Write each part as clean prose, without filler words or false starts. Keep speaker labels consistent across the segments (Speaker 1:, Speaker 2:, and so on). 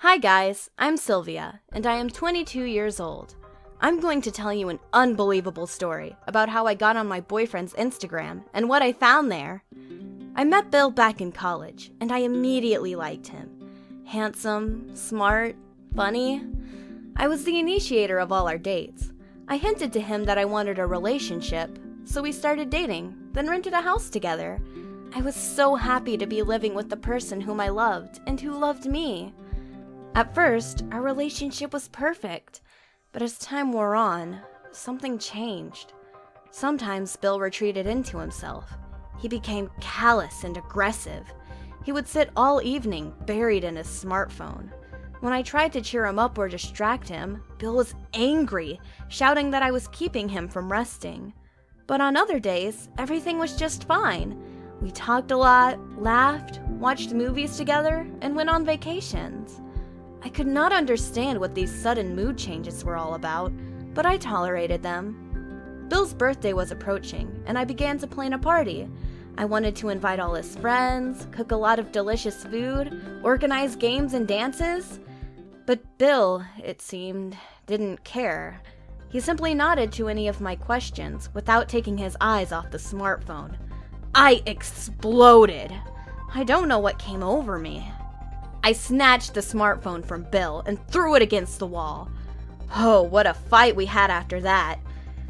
Speaker 1: Hi guys, I'm Sylvia, and I am 22 years old. I'm going to tell you an unbelievable story about how I got on my boyfriend's Instagram and what I found there. I met Bill back in college, and I immediately liked him. Handsome, smart, funny. I was the initiator of all our dates. I hinted to him that I wanted a relationship, so we started dating, then rented a house together. I was so happy to be living with the person whom I loved and who loved me. At first, our relationship was perfect, but as time wore on, something changed. Sometimes Bill retreated into himself. He became callous and aggressive. He would sit all evening buried in his smartphone. When I tried to cheer him up or distract him, Bill was angry, shouting that I was keeping him from resting. But on other days, everything was just fine. We talked a lot, laughed, watched movies together, and went on vacations. I could not understand what these sudden mood changes were all about, but I tolerated them. Bill's birthday was approaching, and I began to plan a party. I wanted to invite all his friends, cook a lot of delicious food, organize games and dances. But Bill, it seemed, didn't care. He simply nodded to any of my questions without taking his eyes off the smartphone. I exploded. I don't know what came over me. I snatched the smartphone from Bill and threw it against the wall. Oh, what a fight we had after that.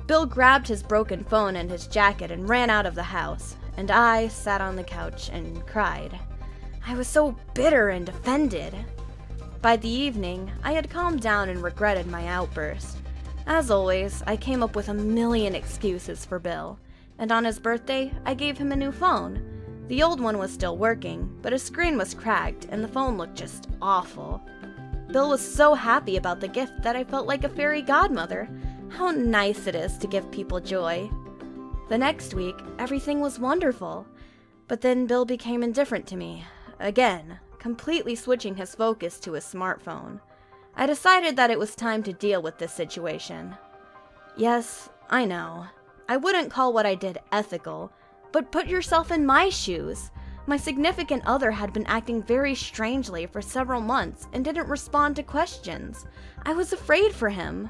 Speaker 1: Bill grabbed his broken phone and his jacket and ran out of the house, and I sat on the couch and cried. I was so bitter and offended. By the evening, I had calmed down and regretted my outburst. As always, I came up with a million excuses for Bill, and on his birthday, I gave him a new phone. The old one was still working, but his screen was cracked and the phone looked just awful. Bill was so happy about the gift that I felt like a fairy godmother. How nice it is to give people joy. The next week, everything was wonderful. But then Bill became indifferent to me, again, completely switching his focus to his smartphone. I decided that it was time to deal with this situation. Yes, I know. I wouldn't call what I did ethical, but put yourself in my shoes. My significant other had been acting very strangely for several months and didn't respond to questions. I was afraid for him.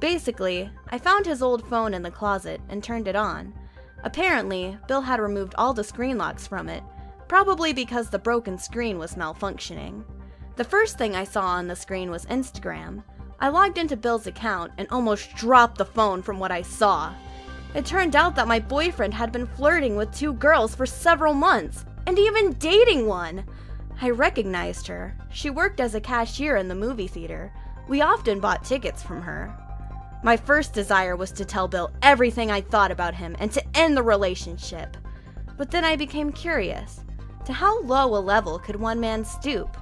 Speaker 1: Basically, I found his old phone in the closet and turned it on. Apparently, Bill had removed all the screen locks from it, probably because the broken screen was malfunctioning. The first thing I saw on the screen was Instagram. I logged into Bill's account and almost dropped the phone from what I saw. It turned out that my boyfriend had been flirting with two girls for several months, and even dating one. I recognized her. She worked as a cashier in the movie theater. We often bought tickets from her. My first desire was to tell Bill everything I thought about him and to end the relationship. But then I became curious. To how low a level could one man stoop?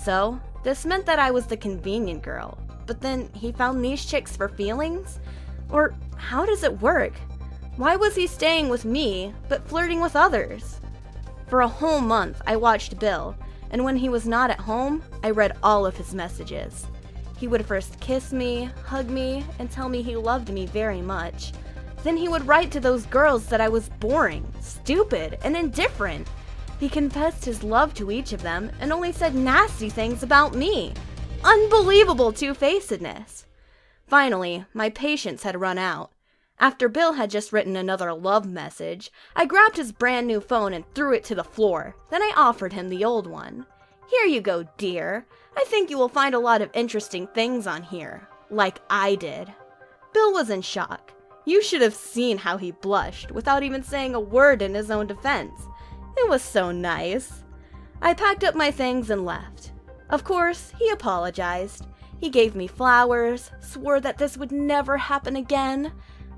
Speaker 1: So, this meant that I was the convenient girl. But then he found these chicks for feelings? Or how does it work? Why was he staying with me, but flirting with others? For a whole month, I watched Bill, and when he was not at home, I read all of his messages. He would first kiss me, hug me, and tell me he loved me very much. Then he would write to those girls that I was boring, stupid, and indifferent. He confessed his love to each of them and only said nasty things about me. Unbelievable two-facedness. Finally, my patience had run out. After Bill had just written another love message, I grabbed his brand new phone and threw it to the floor. Then I offered him the old one. Here you go, dear. I think you will find a lot of interesting things on here. Like I did. Bill was in shock. You should have seen how he blushed without even saying a word in his own defense. It was so nice. I packed up my things and left. Of course, he apologized. He gave me flowers, swore that this would never happen again.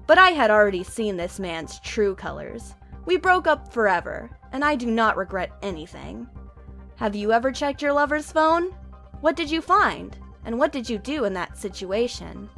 Speaker 1: But I had already seen this man's true colors. We broke up forever, and I do not regret anything. Have you ever checked your lover's phone? What did you find? And what did you do in that situation?